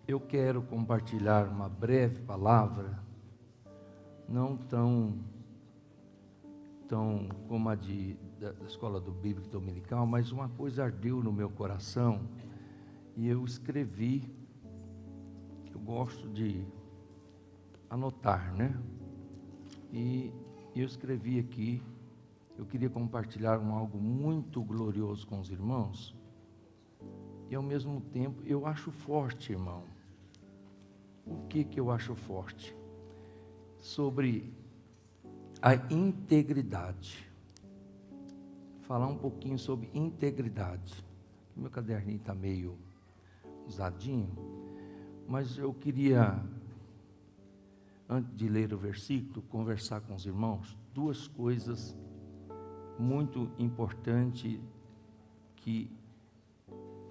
Eu quero compartilhar uma breve palavra, não tão como a da Escola do Bíblico Dominical, mas uma coisa ardeu no meu coração e eu escrevi. Eu gosto de anotar, né? E eu escrevi aqui. Eu queria compartilhar algo muito glorioso com os irmãos. E ao mesmo tempo, eu acho forte, irmão. O que eu acho forte? Sobre a integridade. Falar um pouquinho sobre integridade. Meu caderninho está meio usadinho, mas eu queria, antes de ler o versículo, conversar com os irmãos duas coisas muito importantes que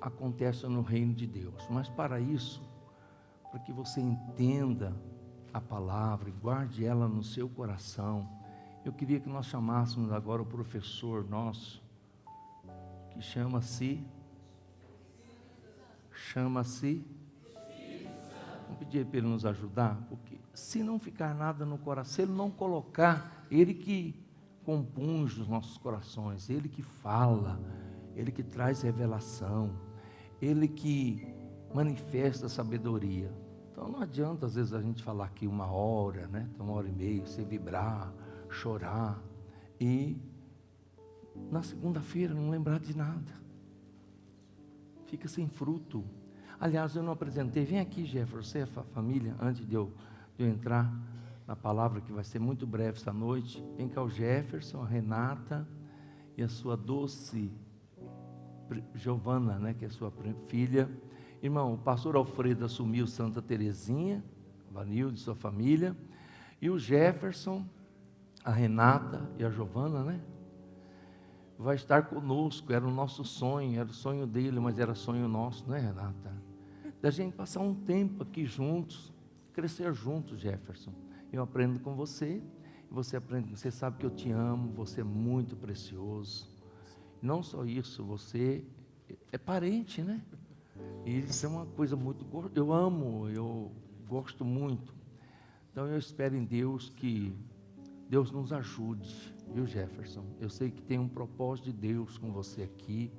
acontecem no reino de Deus. Mas para isso, para que você entenda a palavra e guarde ela no seu coração, eu queria que nós chamássemos agora o professor nosso, que chama-se, vamos pedir para ele nos ajudar, porque se não ficar nada no coração, se ele não colocar, ele que compunge os nossos corações, ele que fala, ele que traz revelação, ele que manifesta sabedoria. Então não adianta às vezes a gente falar aqui 1 hora, né? 1h30, você vibrar, chorar e na segunda-feira não lembrar de nada, fica sem fruto. Aliás, eu não apresentei, vem aqui, Jefferson, você é a família, antes de eu entrar na palavra que vai ser muito breve esta noite. Vem cá o Jefferson, a Renata e a sua doce Giovana, né, que é a sua filha. Irmão, o pastor Alfredo assumiu Santa Terezinha, Vanildo e sua família, e o Jefferson, a Renata e a Giovana, né, vai estar conosco. Era o nosso sonho, era o sonho dele, mas era sonho nosso, né, Renata? Da gente passar um tempo aqui juntos, crescer juntos, Jefferson. Eu aprendo com você, e você aprende, você sabe que eu te amo, você é muito precioso. Não só isso, você é parente, né? E isso é uma coisa muito, eu amo, eu gosto muito. Então eu espero em Deus que Deus nos ajude, viu, Jefferson? Eu sei que tem um propósito de Deus com você aqui,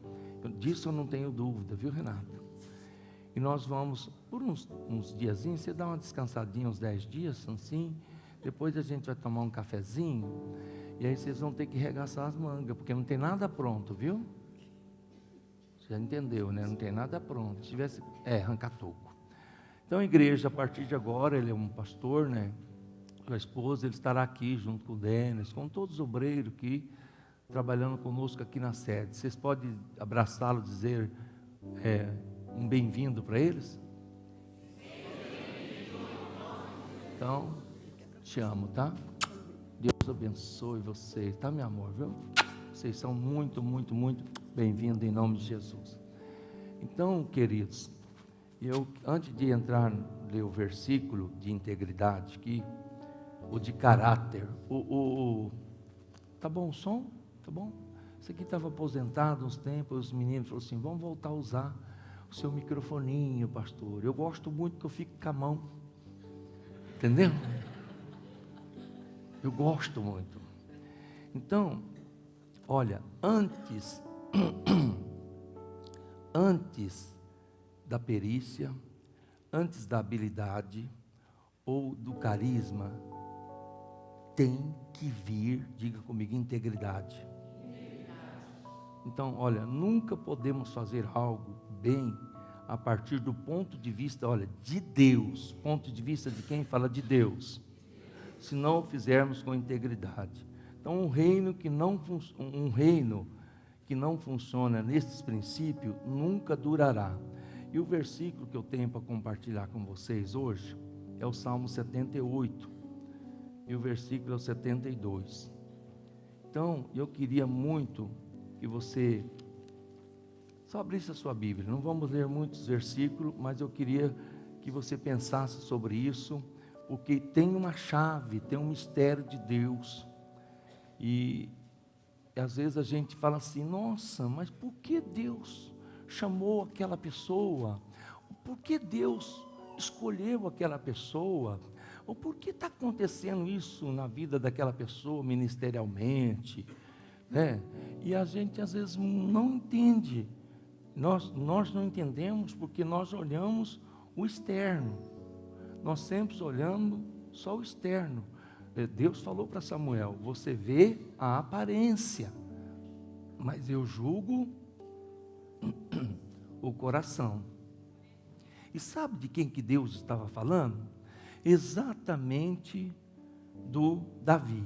disso eu não tenho dúvida, viu, Renata? E nós vamos, por uns diazinhos, você dá uma descansadinha, uns 10 dias, assim, depois a gente vai tomar um cafezinho, e aí vocês vão ter que regaçar as mangas, porque não tem nada pronto, viu? Você já entendeu, né? Não tem nada pronto. Se tivesse, arranca toco. Então, a igreja, a partir de agora, ele é um pastor, né? A esposa, ele estará aqui junto com o Denis, com todos os obreiros aqui, trabalhando conosco aqui na sede. Vocês podem abraçá-lo, dizer um bem-vindo para eles? Então, te amo, tá? Deus abençoe vocês, tá, meu amor, viu? Vocês são muito, muito, muito bem-vindos em nome de Jesus. Então, queridos, eu, antes de entrar, ler o versículo de integridade aqui, o de caráter, tá bom o som? Tá bom? Isso aqui estava aposentado uns tempos, os meninos falaram assim, vamos voltar a usar o seu microfoninho, pastor. Eu gosto muito que eu fique com a mão, entendeu? Eu gosto muito. Então, olha, antes da perícia, antes da habilidade ou do carisma, tem que vir, diga comigo, integridade. Então, olha, nunca podemos fazer algo bem a partir do ponto de vista, olha, de Deus. Ponto de vista de quem fala de Deus. Se não o fizermos com integridade. Então, um reino que não funciona nesses princípios, nunca durará. E o versículo que eu tenho para compartilhar com vocês hoje, é o Salmo 78. E o versículo é o 72. Então, eu queria muito que você só abrisse a sua Bíblia. Não vamos ler muitos versículos, mas eu queria que você pensasse sobre isso, porque tem uma chave, tem um mistério de Deus. E às vezes a gente fala assim, nossa, mas por que Deus chamou aquela pessoa? Por que Deus escolheu aquela pessoa, ou por que está acontecendo isso na vida daquela pessoa ministerialmente, né? E a gente às vezes não entende, nós não entendemos porque nós olhamos o externo, nós sempre olhamos só o externo. Deus falou para Samuel, você vê a aparência, mas eu julgo o coração. E sabe de quem que Deus estava falando? Exatamente do Davi.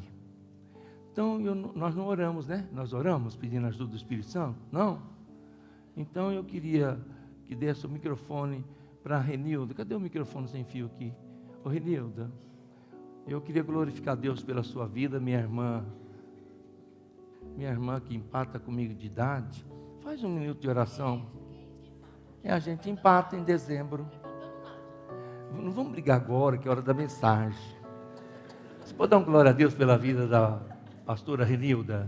Então, nós não oramos, né? Nós oramos pedindo ajuda do Espírito Santo? Não? Então, eu queria que desse o microfone para a Renilda. Cadê o microfone sem fio aqui? Ô Renilda, eu queria glorificar Deus pela sua vida, minha irmã que empata comigo de idade. Faz 1 minuto de oração. A gente empata em dezembro. Não vamos brigar agora, que é hora da mensagem. Você pode dar uma glória a Deus pela vida da pastora Renilda?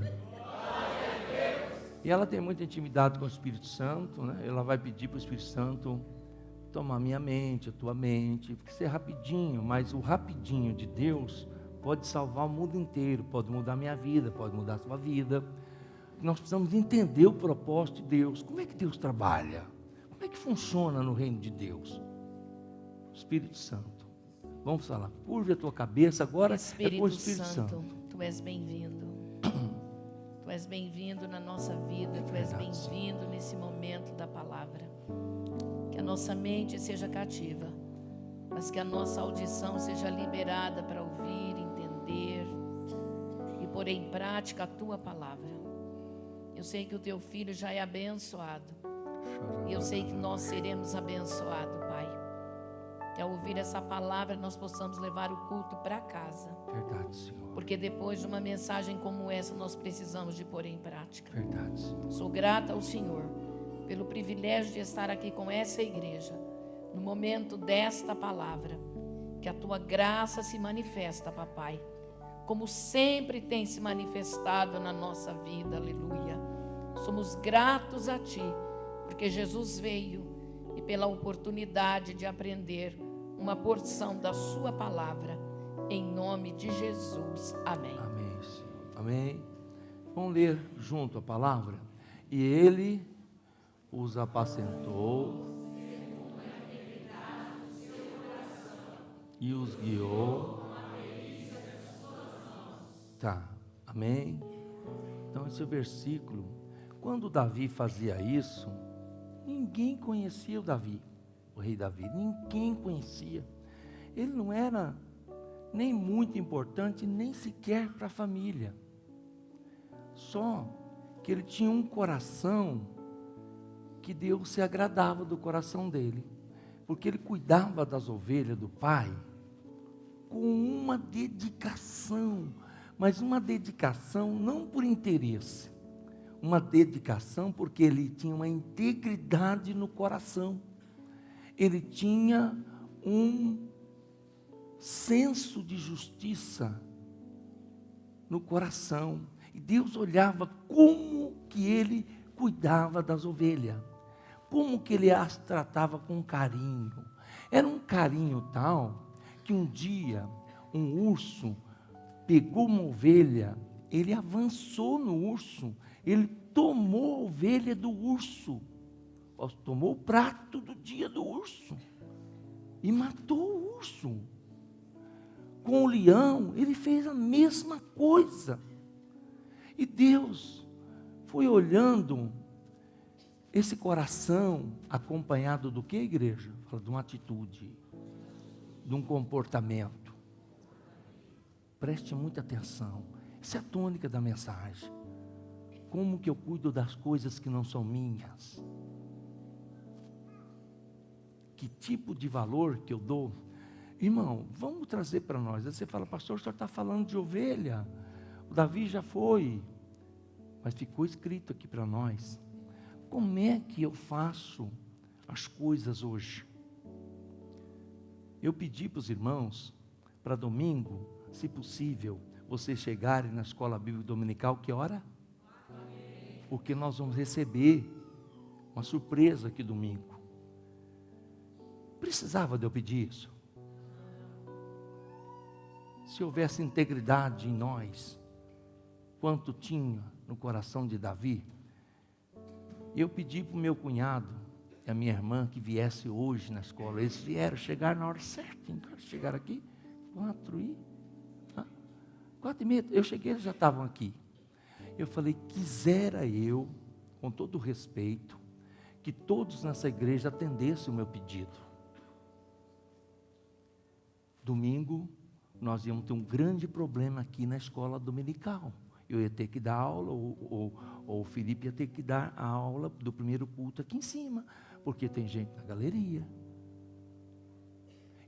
E ela tem muita intimidade com o Espírito Santo, né? Ela vai pedir para o Espírito Santo tomar minha mente, a tua mente, porque isso é rapidinho, mas o rapidinho de Deus pode salvar o mundo inteiro, pode mudar a minha vida, pode mudar a sua vida. Nós precisamos entender o propósito de Deus. Como é que Deus trabalha? Como é que funciona no reino de Deus? Espírito Santo. Vamos falar. Curve a tua cabeça agora. Espírito, com o Espírito Santo. Tu és bem-vindo. Tu és bem-vindo na nossa vida. Tu és bem-vindo nesse momento da palavra. Que a nossa mente seja cativa, mas que a nossa audição seja liberada para ouvir, entender e pôr em prática a tua palavra. Eu sei que o teu filho já é abençoado. E eu sei que nós seremos abençoados, Pai. Que ao ouvir essa palavra nós possamos levar o culto para casa. Verdade, Senhor. Porque depois de uma mensagem como essa nós precisamos de pôr em prática. Verdade, Senhor. Sou grata ao Senhor pelo privilégio de estar aqui com essa igreja no momento desta palavra. Que a tua graça se manifesta, papai, como sempre tem se manifestado na nossa vida. Aleluia. Somos gratos a ti, porque Jesus veio e pela oportunidade de aprender uma porção da sua palavra, em nome de Jesus, amém. Amém, Senhor. Amém. Vamos ler junto a palavra. E ele os apacentou e os guiou. Tá, amém. Então esse versículo, quando Davi fazia isso, ninguém conhecia o Davi, o rei Davi, ninguém conhecia. Ele não era nem muito importante, nem sequer para a família. Só que ele tinha um coração que Deus se agradava do coração dele, porque ele cuidava das ovelhas do pai com uma dedicação, mas uma dedicação não por interesse, uma dedicação porque ele tinha uma integridade no coração, ele tinha um senso de justiça no coração, e Deus olhava como que ele cuidava das ovelhas, como que ele as tratava com carinho. Era um carinho tal que um dia um urso pegou uma ovelha, ele avançou no urso, ele tomou a ovelha do urso, tomou o prato do dia do urso e matou o urso. Com o leão, ele fez a mesma coisa. E Deus foi olhando esse coração, acompanhado do que, igreja? Fala de uma atitude, de um comportamento. Preste muita atenção. Essa é a tônica da mensagem. Como que eu cuido das coisas que não são minhas? Que tipo de valor que eu dou? Irmão, vamos trazer para nós. Aí você fala, pastor, o senhor está falando de ovelha. O Davi já foi. Mas ficou escrito aqui para nós. Como é que eu faço as coisas hoje? Eu pedi para os irmãos, para domingo, se possível, vocês chegarem na escola bíblica dominical, que hora? Porque nós vamos receber uma surpresa aqui domingo. Precisava de eu pedir isso? Se houvesse integridade em nós, quanto tinha no coração de Davi, eu pedi para o meu cunhado e a minha irmã que viesse hoje na escola. Eles vieram, chegaram na hora certa. Então, chegaram aqui, 4h30. Eu cheguei, eles já estavam aqui. Eu falei, quisera eu, com todo o respeito, que todos nessa igreja atendessem o meu pedido. Domingo, nós íamos ter um grande problema aqui na escola dominical. Eu ia ter que dar aula, ou o Felipe ia ter que dar a aula do primeiro culto aqui em cima, porque tem gente na galeria.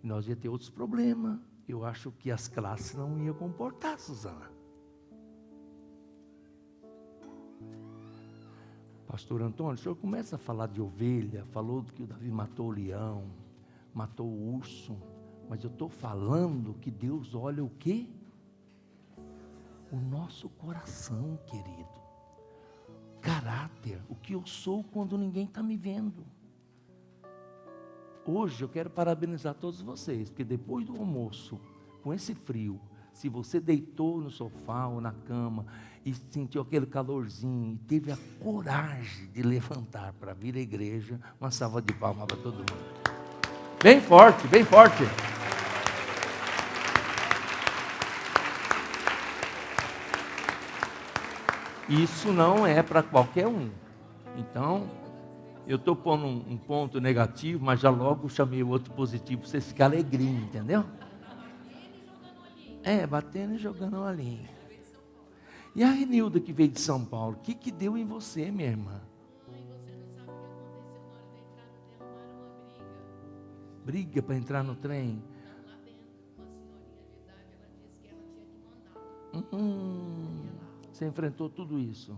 E nós ia ter outros problemas. Eu acho que as classes não iam comportar, Suzana. Pastor Antônio, o senhor começa a falar de ovelha, falou que o Davi matou o leão, matou o urso, mas eu estou falando que Deus olha o quê? O nosso coração, querido. Caráter, o que eu sou quando ninguém está me vendo. Hoje eu quero parabenizar todos vocês, porque depois do almoço, com esse frio, se você deitou no sofá ou na cama e sentiu aquele calorzinho e teve a coragem de levantar para vir à igreja, uma salva de palmas para todo mundo. Bem forte, bem forte. Isso não é para qualquer um. Então, eu estou pondo um ponto negativo, mas já logo chamei o outro positivo para vocês ficarem alegrinhos, entendeu? Batendo e jogando uma linha. E a Renilda que veio de São Paulo, o que deu em você, minha irmã? Briga para entrar no trem? Você enfrentou tudo isso?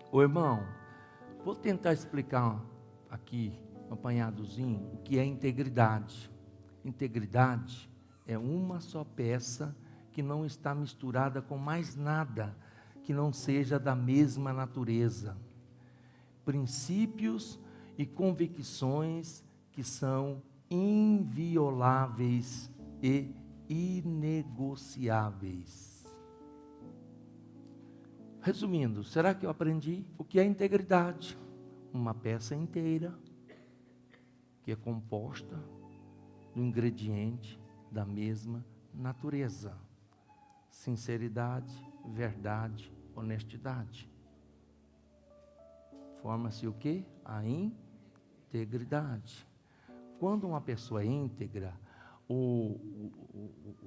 Ô irmão, vou tentar explicar aqui, um apanhadozinho, o que é integridade. Integridade é uma só peça que não está misturada com mais nada que não seja da mesma natureza. Princípios e convicções que são invioláveis e inegociáveis. Resumindo, será que eu aprendi o que é integridade? Uma peça inteira que é composta do ingrediente da mesma natureza. Sinceridade, verdade, honestidade. Forma-se o quê? A integridade. Quando uma pessoa é íntegra, o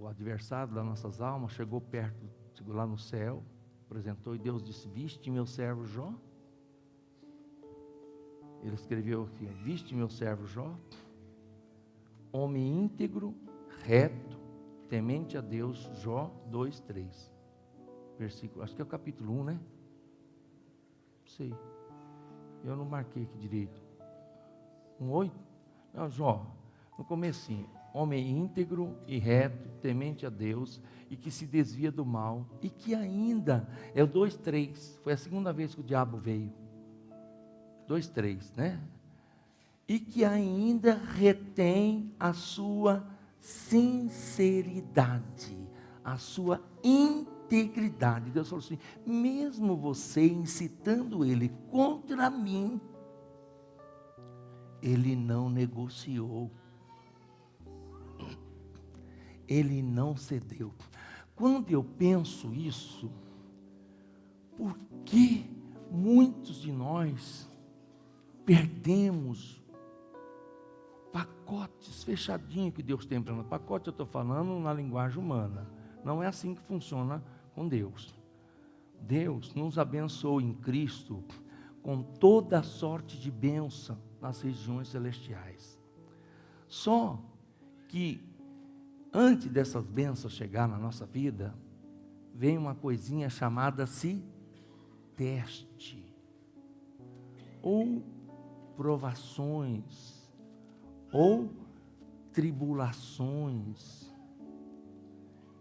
adversário das nossas almas chegou perto, chegou lá no céu, apresentou e Deus disse, viste meu servo Jó? Ele escreveu aqui, viste meu servo Jó? Homem íntegro, reto, temente a Deus, Jó 2:3. Versículo, acho que é o capítulo 1, né? Não sei. Eu não marquei aqui direito. 1:8? Não, Jó, no comecinho. Homem íntegro e reto, temente a Deus, e que se desvia do mal, e que ainda, é o 2:3, foi a segunda vez que o diabo veio. 2:3, né? E que ainda retém a sua sinceridade, a sua integridade. Deus falou assim, mesmo você incitando ele contra mim, ele não negociou. Ele não cedeu. Quando eu penso isso, por que muitos de nós perdemos pacotes fechadinhos que Deus tem para nós? Pacote eu estou falando na linguagem humana. Não é assim que funciona com Deus. Deus nos abençoou em Cristo com toda a sorte de bênção nas regiões celestiais. Só que antes dessas bênçãos chegar na nossa vida, vem uma coisinha chamada-se teste, ou provações, ou tribulações,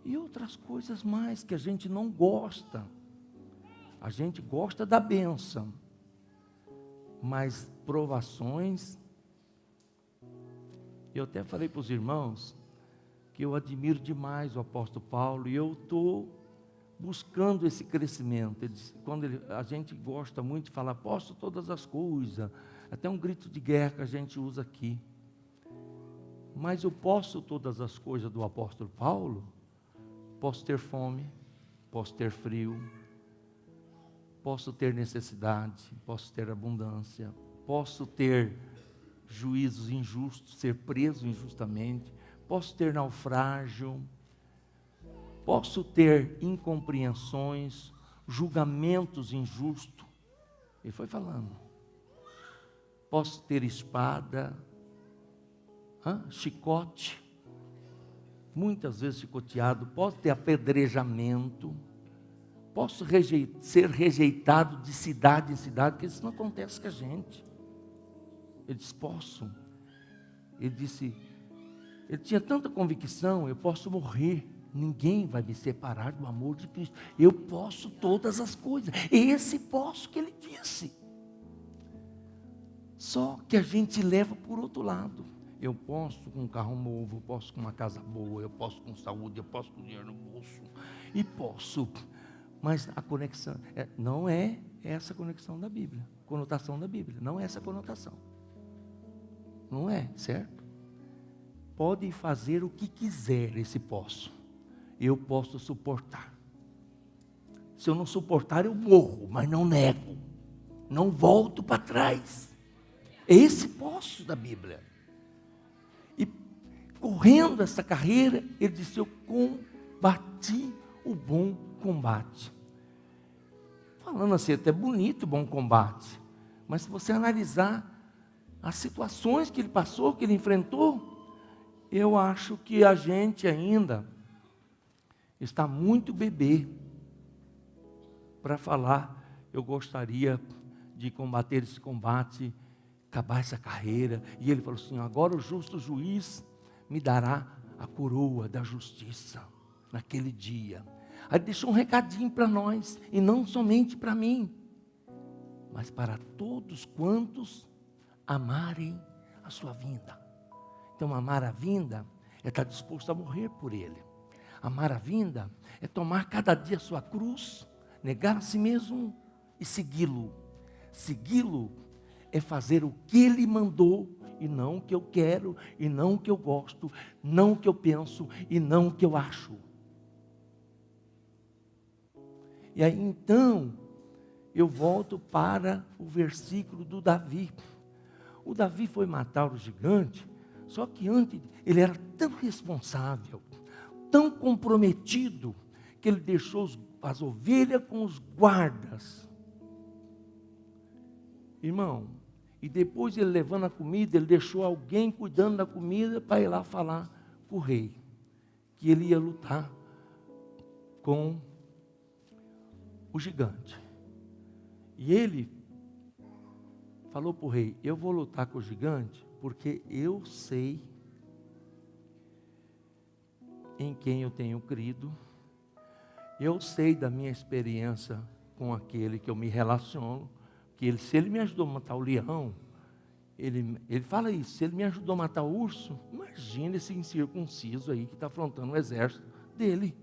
e outras coisas mais que a gente não gosta. A gente gosta da bênção, mas provações. Eu até falei para os irmãos que eu admiro demais o apóstolo Paulo e eu estou buscando esse crescimento. A gente gosta muito de falar, posso todas as coisas, até um grito de guerra que a gente usa aqui. Mas eu posso todas as coisas do apóstolo Paulo, posso ter fome, posso ter frio, posso ter necessidade, posso ter abundância, posso ter juízos injustos, ser preso injustamente, posso ter naufrágio, posso ter incompreensões, julgamentos injustos. Ele foi falando. Posso ter espada, chicote, muitas vezes chicoteado, posso ter apedrejamento, posso ser rejeitado de cidade em cidade, porque isso não acontece com a gente. Ele disse, posso. Ele disse, ele tinha tanta convicção, eu posso morrer, ninguém vai me separar do amor de Cristo. Eu posso todas as coisas. Esse posso que ele disse. Só que a gente leva por outro lado. Eu posso com um carro novo, eu posso com uma casa boa, eu posso com saúde, eu posso com dinheiro no bolso. E posso. Mas a conexão não é essa conexão da Bíblia. Conotação da Bíblia. Não é essa conotação. Não é, certo? Pode fazer o que quiser esse posso. Eu posso suportar. Se eu não suportar, eu morro, mas não nego. Não volto para trás. É esse posso da Bíblia. E correndo essa carreira, ele disse, eu combati o bom combate. Falando assim, até bonito o bom combate. Mas se você analisar as situações que ele passou, que ele enfrentou, eu acho que a gente ainda está muito bebê para falar, eu gostaria de combater esse combate, acabar essa carreira. E ele falou assim, agora o justo juiz me dará a coroa da justiça naquele dia. Aí deixou um recadinho para nós, e não somente para mim, mas para todos quantos amarem a sua vinda. Então amar a vinda é estar disposto a morrer por ele. Amar a vinda é tomar cada dia a sua cruz, negar a si mesmo e segui-lo. Segui-lo é fazer o que ele mandou e não o que eu quero, e não o que eu gosto, não o que eu penso e não o que eu acho. E aí então eu volto para o versículo do Davi. O Davi foi matar o gigante, só que antes ele era tão responsável, tão comprometido, que ele deixou as ovelhas com os guardas. Irmão, e depois ele levando a comida, ele deixou alguém cuidando da comida para ir lá falar com o rei, que ele ia lutar com o gigante. E ele falou para o rei, eu vou lutar com o gigante, porque eu sei em quem eu tenho crido, eu sei da minha experiência com aquele que eu me relaciono, que se ele me ajudou a matar o leão, ele fala isso, se ele me ajudou a matar o urso, imagina esse incircunciso aí que está afrontando o exército dele.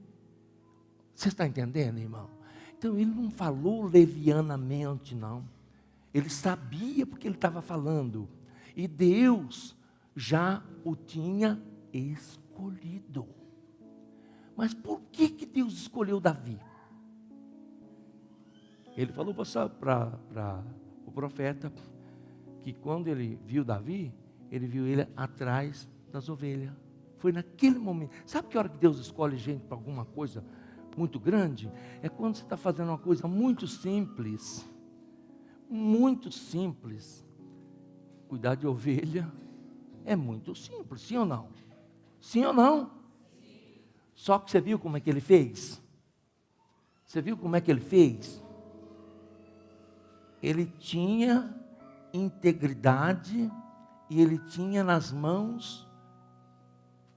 Você está entendendo, irmão? Então ele não falou levianamente, não. Ele sabia porque ele estava falando. E Deus já o tinha escolhido. Mas por que Deus escolheu Davi? Ele falou para o profeta que quando ele viu Davi, ele viu ele atrás das ovelhas. Foi naquele momento. Sabe que hora que Deus escolhe gente para alguma coisa muito grande? É quando você está fazendo uma coisa muito simples. Muito simples. Cuidar de ovelha é muito simples, sim ou não? Sim ou não? Só que você viu como é que ele fez? Você viu como é que ele fez? Ele tinha integridade e ele tinha nas mãos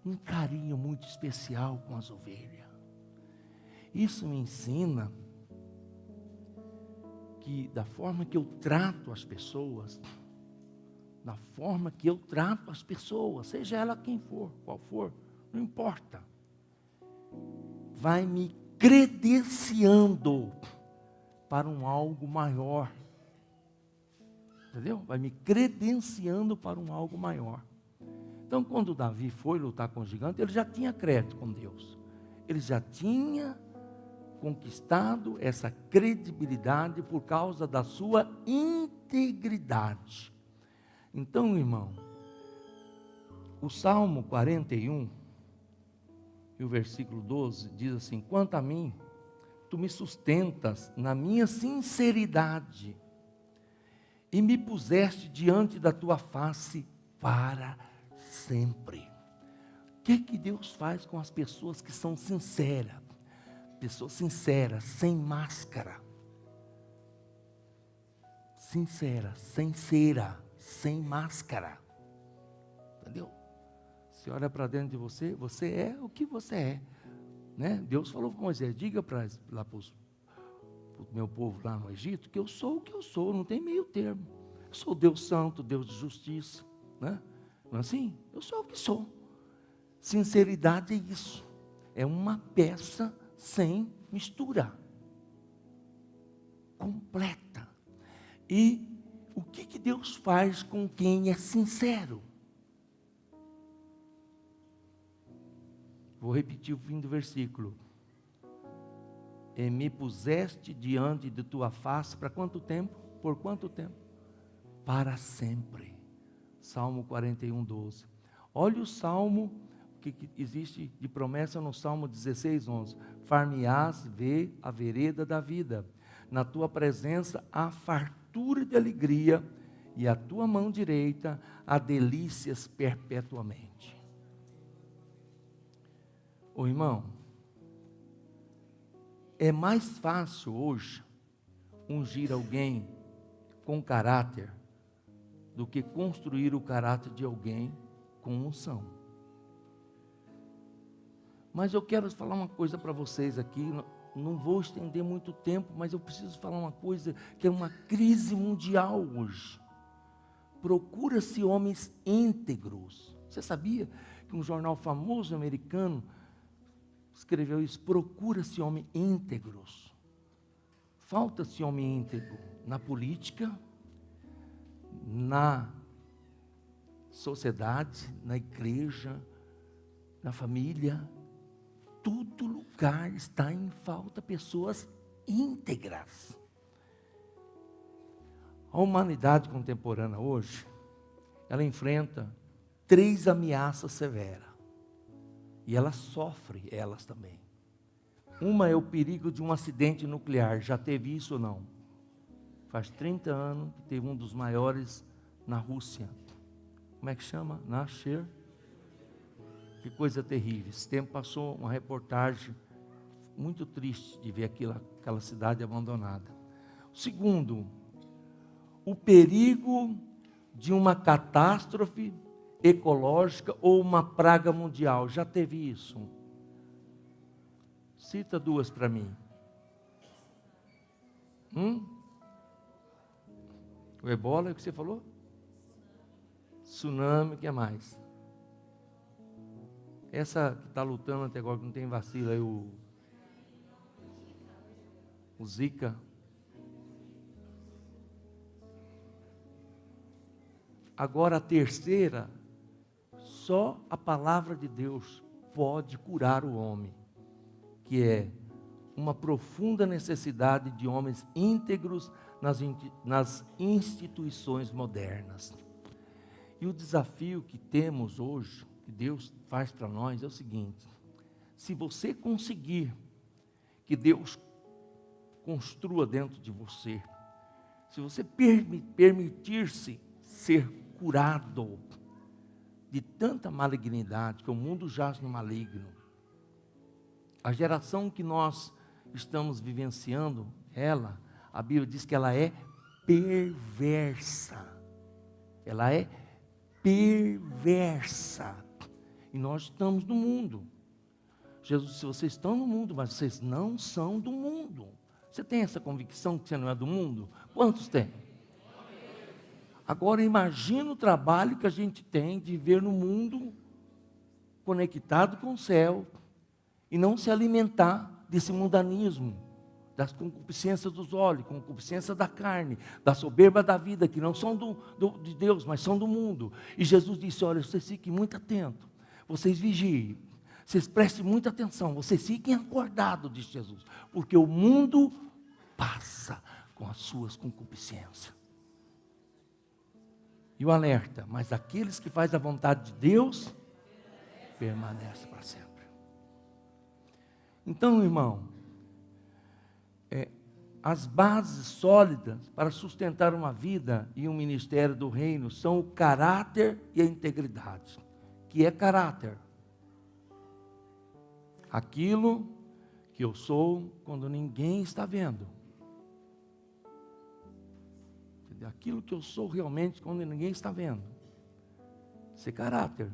um carinho muito especial com as ovelhas. Isso me ensina que da forma que eu trato as pessoas, na forma que eu trato as pessoas, seja ela quem for, qual for, não importa. Vai me credenciando para um algo maior. Entendeu? Vai me credenciando para um algo maior. Então, quando Davi foi lutar com o gigante, ele já tinha crédito com Deus. Ele já tinha conquistado essa credibilidade por causa da sua integridade. Então, irmão, o Salmo 41, e o versículo 12, diz assim: quanto a mim, tu me sustentas na minha sinceridade, e me puseste diante da tua face para sempre. O que Deus faz com as pessoas que são sinceras? Pessoas sinceras, sem máscara. Sincera, sem cera, sem máscara. Entendeu? Você olha para dentro de você, você é o que você é. Né? Deus falou para Moisés: diga para o meu povo lá no Egito que eu sou o que eu sou, não tem meio termo. Eu sou Deus santo, Deus de justiça. Né? Não é assim? Eu sou o que sou. Sinceridade é isso. É uma peça sem mistura. Completa. E o que Deus faz com quem é sincero? Vou repetir o fim do versículo. E me puseste diante de tua face para quanto tempo? Por quanto tempo? Para sempre. Salmo 41, 12. Olha o salmo que existe de promessa no Salmo 16, 11. Far-me-ás ver a vereda da vida. Na tua presença há fartura de alegria, e a tua mão direita há delícias perpetuamente. Ô irmão, é mais fácil hoje ungir alguém com caráter do que construir o caráter de alguém com unção. Mas eu quero falar uma coisa para vocês aqui, não vou estender muito tempo, mas eu preciso falar uma coisa que é uma crise mundial hoje. Procura-se homens íntegros. Você sabia que um jornal famoso americano escreveu isso? Procura-se homens íntegros. Falta-se homem íntegro na política, na sociedade, na igreja, na família. Todo lugar está em falta pessoas íntegras. A humanidade contemporânea hoje, ela enfrenta 3 ameaças severas. E ela sofre, elas também. Uma é o perigo de um acidente nuclear. Já teve isso ou não? Faz 30 anos que teve um dos maiores na Rússia. Como é que chama? Nasher. Que coisa terrível. Esse tempo passou uma reportagem muito triste de ver aquela cidade abandonada. O segundo, o perigo de uma catástrofe ecológica ou uma praga mundial. Já teve isso? Cita 2 para mim. O ebola, é o que você falou? Tsunami, o que mais? Essa que está lutando até agora, que não tem vacina, aí o Zika. Agora a terceira, só a palavra de Deus pode curar o homem, que é uma profunda necessidade de homens íntegros nas instituições modernas. E o desafio que temos hoje, que Deus faz para nós, é o seguinte: se você conseguir que Deus construa dentro de você, se você permitir-se ser curado de tanta malignidade, que o mundo jaz no maligno, a geração que nós estamos vivenciando, a Bíblia diz que ela é perversa. Ela é perversa. E nós estamos no mundo. Jesus disse: vocês estão no mundo, mas vocês não são do mundo. Você tem essa convicção que você não é do mundo? Quantos têm? Agora imagina o trabalho que a gente tem de viver no mundo conectado com o céu e não se alimentar desse mundanismo, das concupiscências dos olhos, concupiscência da carne, da soberba da vida, que não são de Deus, mas são do mundo. E Jesus disse, olha, vocês fiquem muito atentos, vocês vigiem, vocês prestem muita atenção, vocês fiquem acordados, disse Jesus, porque o mundo passa com as suas concupiscências. E o alerta, mas aqueles que fazem a vontade de Deus, permanecem para sempre. Então, irmão, as bases sólidas para sustentar uma vida e um ministério do reino são o caráter e a integridade. Que é caráter? Aquilo que eu sou quando ninguém está vendo. Aquilo que eu sou realmente quando ninguém está vendo. Isso é caráter.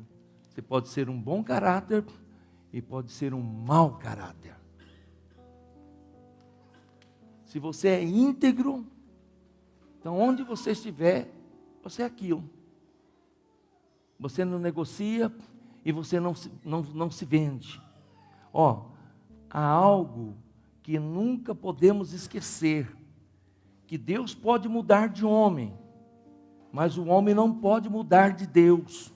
Você pode ser um bom caráter e pode ser um mau caráter. Se você é íntegro, então onde você estiver, você é aquilo. Você não negocia e você não se vende. Há algo que nunca podemos esquecer, que Deus pode mudar de homem, mas o homem não pode mudar de Deus.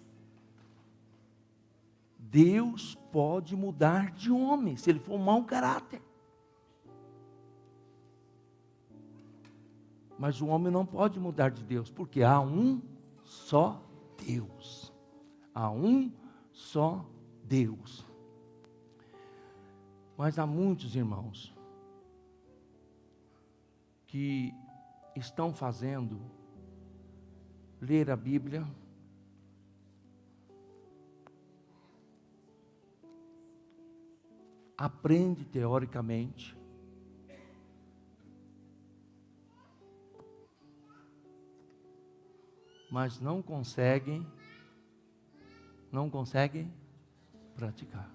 Deus pode mudar de homem, se ele for um mau caráter. Mas o homem não pode mudar de Deus, porque há um só Deus. Há um só Deus. Mas há muitos irmãos que estão fazendo ler a Bíblia, aprende teoricamente, mas não conseguem praticar.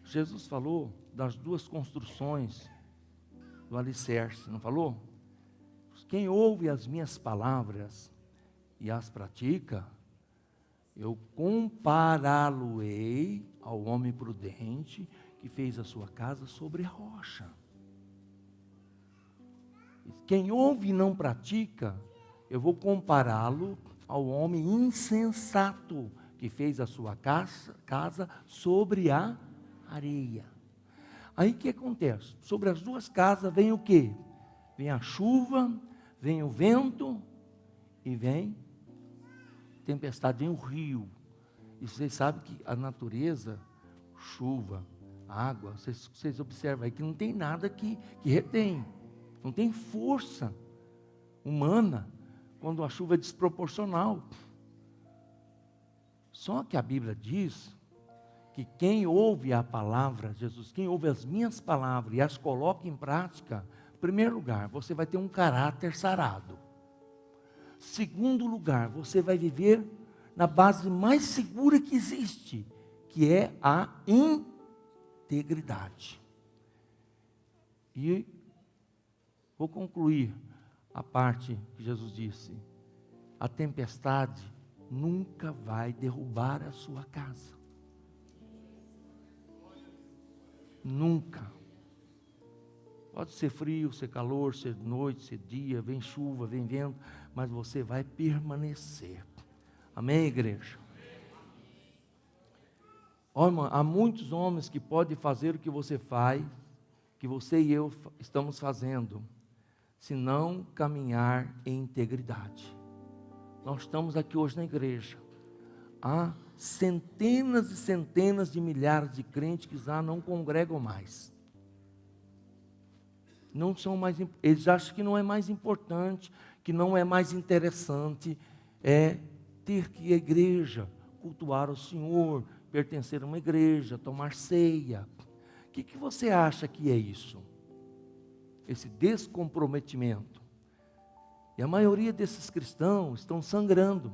Jesus falou das duas construções do alicerce, não falou? Quem ouve as minhas palavras e as pratica, eu compará-lo-ei ao homem prudente que fez a sua casa sobre a rocha. Quem ouve e não pratica, eu vou compará-lo ao homem insensato que fez a sua casa sobre a areia. Aí o que acontece? Sobre as duas casas vem o quê? Vem a chuva, vem o vento e vem tempestade, vem o rio. E vocês sabem que a natureza, chuva, água, vocês observam aí que não tem nada que retém. Não tem força humana quando a chuva é desproporcional. Só que a Bíblia diz que quem ouve a palavra, Jesus, quem ouve as minhas palavras e as coloca em prática, em primeiro lugar, você vai ter um caráter sarado. Segundo lugar, você vai viver na base mais segura que existe, que é a integridade. E vou concluir a parte que Jesus disse: a tempestade nunca vai derrubar a sua casa. Nunca. Pode ser frio, ser calor, ser noite, ser dia, vem chuva, vem vento, mas você vai permanecer. Amém, igreja? Olha, irmão, há muitos homens que podem fazer o que você faz, que você e eu estamos fazendo, se não caminhar em integridade. Nós estamos aqui hoje na igreja. Há centenas e centenas de milhares de crentes que já não congregam mais. Não são mais, eles acham que não é mais importante, que não é mais interessante, ter que ir à igreja, cultuar o Senhor, pertencer a uma igreja, tomar ceia. O que você acha que é isso? Esse descomprometimento. E a maioria desses cristãos estão sangrando,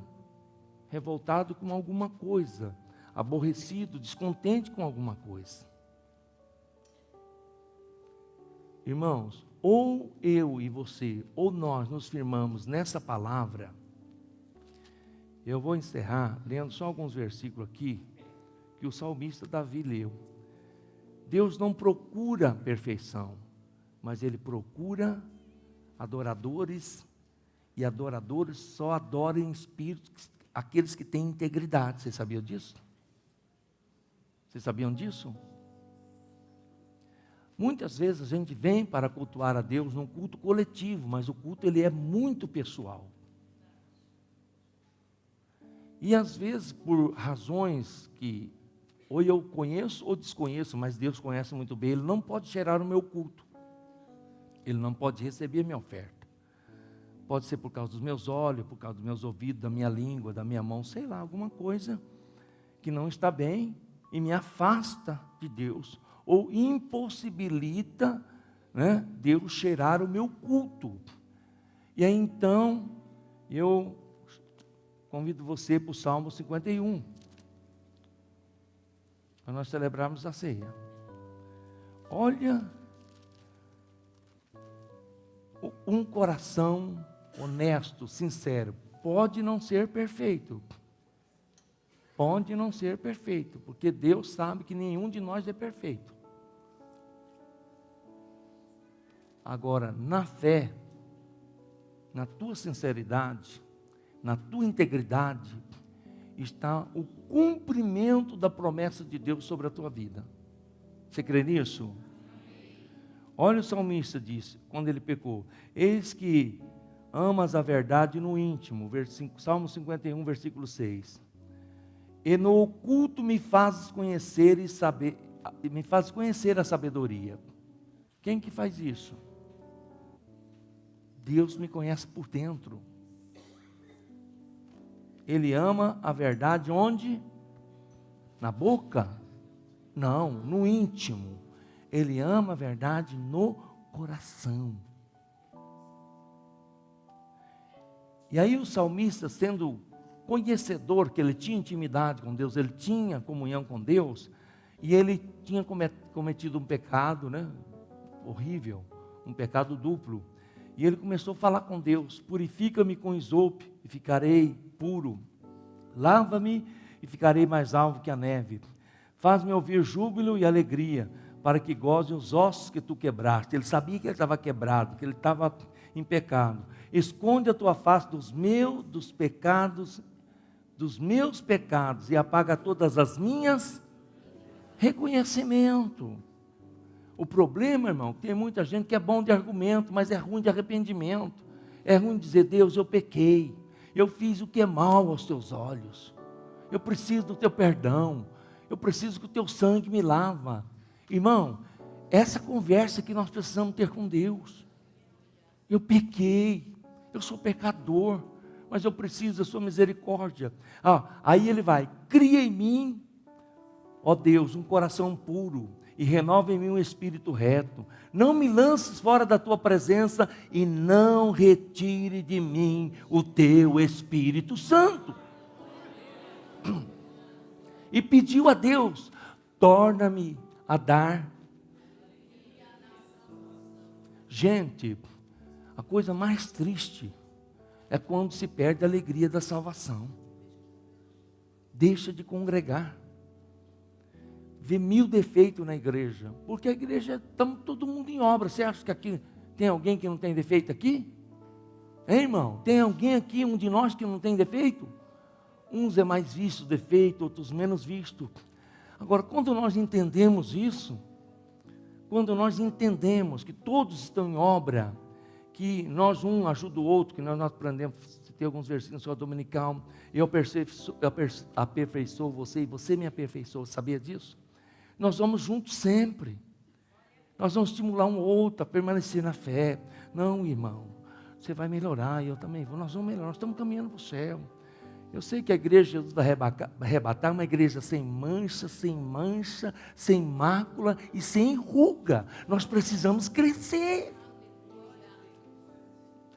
revoltado com alguma coisa, aborrecido, descontente com alguma coisa. Irmãos, ou eu e você, ou nós nos firmamos nessa palavra, eu vou encerrar lendo só alguns versículos aqui, que o salmista Davi leu. Deus não procura perfeição, mas Ele procura adoradores, e adoradores só adoram em espírito aqueles que têm integridade. Vocês sabiam disso? Vocês sabiam disso? Muitas vezes a gente vem para cultuar a Deus num culto coletivo, mas o culto ele é muito pessoal. E às vezes por razões que ou eu conheço ou desconheço, mas Deus conhece muito bem, Ele não pode gerar o meu culto. Ele não pode receber a minha oferta. Pode ser por causa dos meus olhos, por causa dos meus ouvidos, da minha língua, da minha mão, sei lá, alguma coisa que não está bem e me afasta de Deus, ou impossibilita, né, Deus cheirar o meu culto. E aí então, eu convido você para o Salmo 51, para nós celebrarmos a ceia. Olha, um coração honesto, sincero, pode não ser perfeito. Pode não ser perfeito, porque Deus sabe que nenhum de nós é perfeito. Agora, na fé, na tua sinceridade, na tua integridade, está o cumprimento da promessa de Deus sobre a tua vida. Você crê nisso? Olha o salmista disse, quando ele pecou: eis que amas a verdade no íntimo, Salmo 51, versículo 6. E no oculto me fazes conhecer e saber, me fazes conhecer a sabedoria. Quem que faz isso? Deus me conhece por dentro. Ele ama a verdade onde? Na boca? Não, no íntimo. Ele ama a verdade no coração. E aí o salmista, sendo conhecedor que ele tinha intimidade com Deus, ele tinha comunhão com Deus, e ele tinha cometido um pecado, né, horrível, um pecado duplo, e ele começou a falar com Deus: purifica-me com isope e ficarei puro, lava-me e ficarei mais alvo que a neve, faz-me ouvir júbilo e alegria, para que gozem os ossos que tu quebraste. Ele sabia que ele estava quebrado, que ele estava em pecado. Esconde a tua face dos meus pecados e apaga todas as minhas. Reconhecimento. O problema, irmão, tem muita gente que é bom de argumento, mas é ruim de arrependimento. É ruim dizer: Deus, eu pequei, eu fiz o que é mal aos teus olhos, eu preciso do teu perdão, eu preciso que o teu sangue me lava. Irmão, essa conversa que nós precisamos ter com Deus. Eu pequei, eu sou pecador, mas eu preciso da sua misericórdia. Aí ele vai: cria em mim, ó Deus, um coração puro, e renova em mim um espírito reto. Não me lances fora da tua presença, e não retire de mim o teu Espírito Santo. E pediu a Deus: torna-me a dar. Gente, a coisa mais triste é quando se perde a alegria da salvação. Deixa de congregar. Vê 1000 defeitos na igreja, porque a igreja, estamos todo mundo em obra. Você acha que aqui tem alguém que não tem defeito aqui? Hein, irmão? Tem alguém aqui, um de nós, que não tem defeito? Uns é mais visto defeito, outros menos visto. Agora, quando nós entendemos isso, quando nós entendemos que todos estão em obra, que nós um ajuda o outro, que nós aprendemos, tem alguns versículos na sua dominical: eu aperfeiçoo você e você me aperfeiçoou. Sabia disso? Nós vamos juntos sempre. Nós vamos estimular um outro a permanecer na fé. Não, irmão, você vai melhorar, eu também vou. Nós vamos melhorar, nós estamos caminhando para o céu. Eu sei que a igreja Jesus vai arrebatar uma igreja sem mancha, sem mácula e sem ruga. Nós precisamos crescer.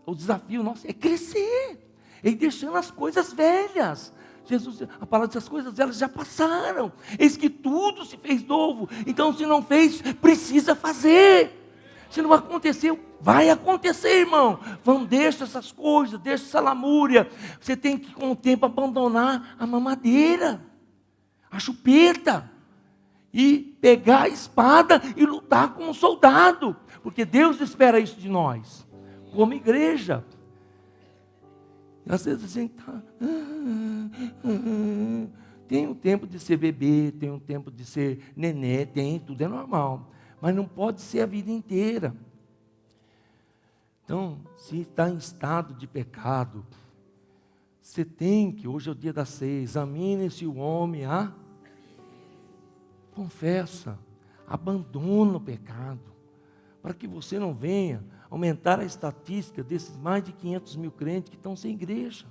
O desafio nosso é crescer, e deixando as coisas velhas. Jesus, a palavra diz: as coisas velhas já passaram, eis que tudo se fez novo. Então, se não fez, precisa fazer. Se não aconteceu, vai acontecer, irmão. Deixa essas coisas, deixa essa lamúria. Você tem que, com o tempo, abandonar a mamadeira, a chupeta, e pegar a espada e lutar como um soldado, porque Deus espera isso de nós, como igreja. Às vezes a gente está... Tem um tempo de ser bebê, tem um tempo de ser nenê, tudo é normal. Mas não pode ser a vida inteira. Então, se está em estado de pecado, você tem que, hoje é o dia da ceia, examine-se o homem, confessa, abandona o pecado, para que você não venha aumentar a estatística desses mais de 500 mil crentes que estão sem igreja.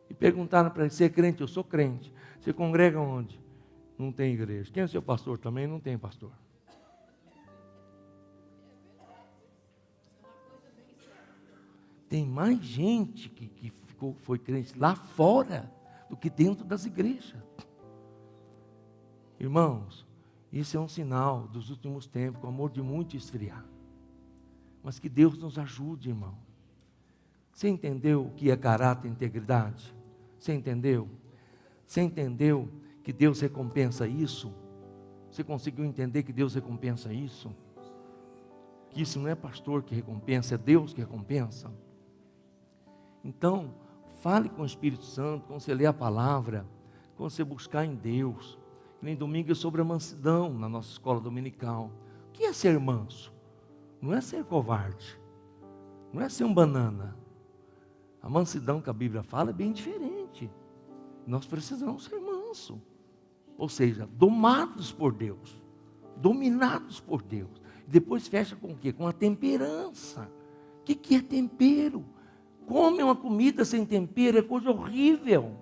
E perguntaram para ele: você é crente? Eu sou crente. Você congrega onde? Não tem igreja. Quem é seu pastor? Também não tem pastor. Tem mais gente que foi crente lá fora do que dentro das igrejas. Irmãos, isso é um sinal dos últimos tempos, que o amor de muitos esfriar. Mas que Deus nos ajude, irmão. Você entendeu o que é caráter e integridade? Você entendeu? Você entendeu que Deus recompensa isso? Você conseguiu entender que Deus recompensa isso? Que isso não é pastor que recompensa, é Deus que recompensa? Então, fale com o Espírito Santo, quando você lê a palavra, quando você buscar em Deus. Nem domingo é sobre a mansidão na nossa escola dominical. O que é ser manso? Não é ser covarde, não é ser um banana. A mansidão que a Bíblia fala é bem diferente. Nós precisamos ser manso, ou seja, domados por Deus, dominados por Deus. Depois fecha com o quê? Com a temperança. O que é tempero? Come uma comida sem tempero é coisa horrível.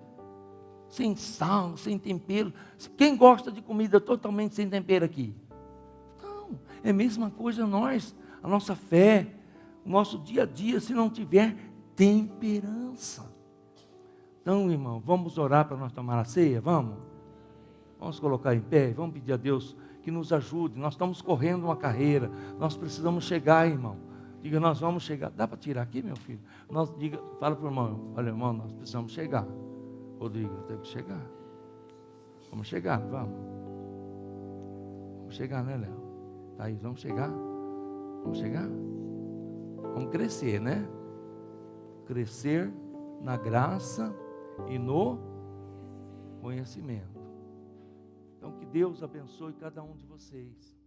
Sem sal, sem tempero. Quem gosta de comida totalmente sem tempero aqui? Não, é a mesma coisa nós, a nossa fé, o nosso dia a dia, se não tiver temperança. Então, irmão, vamos orar para nós tomar a ceia? Vamos? Vamos colocar em pé, vamos pedir a Deus que nos ajude. Nós estamos correndo uma carreira, nós precisamos chegar, irmão. Diga: nós vamos chegar. Dá para tirar aqui, meu filho? Fala para o irmão: olha, irmão, nós precisamos chegar. Rodrigo, eu tenho que chegar. Vamos chegar, vamos. Vamos chegar, né, Léo? Thaís, vamos chegar? Vamos chegar? Vamos crescer, né? Crescer na graça e no conhecimento. Então, que Deus abençoe cada um de vocês.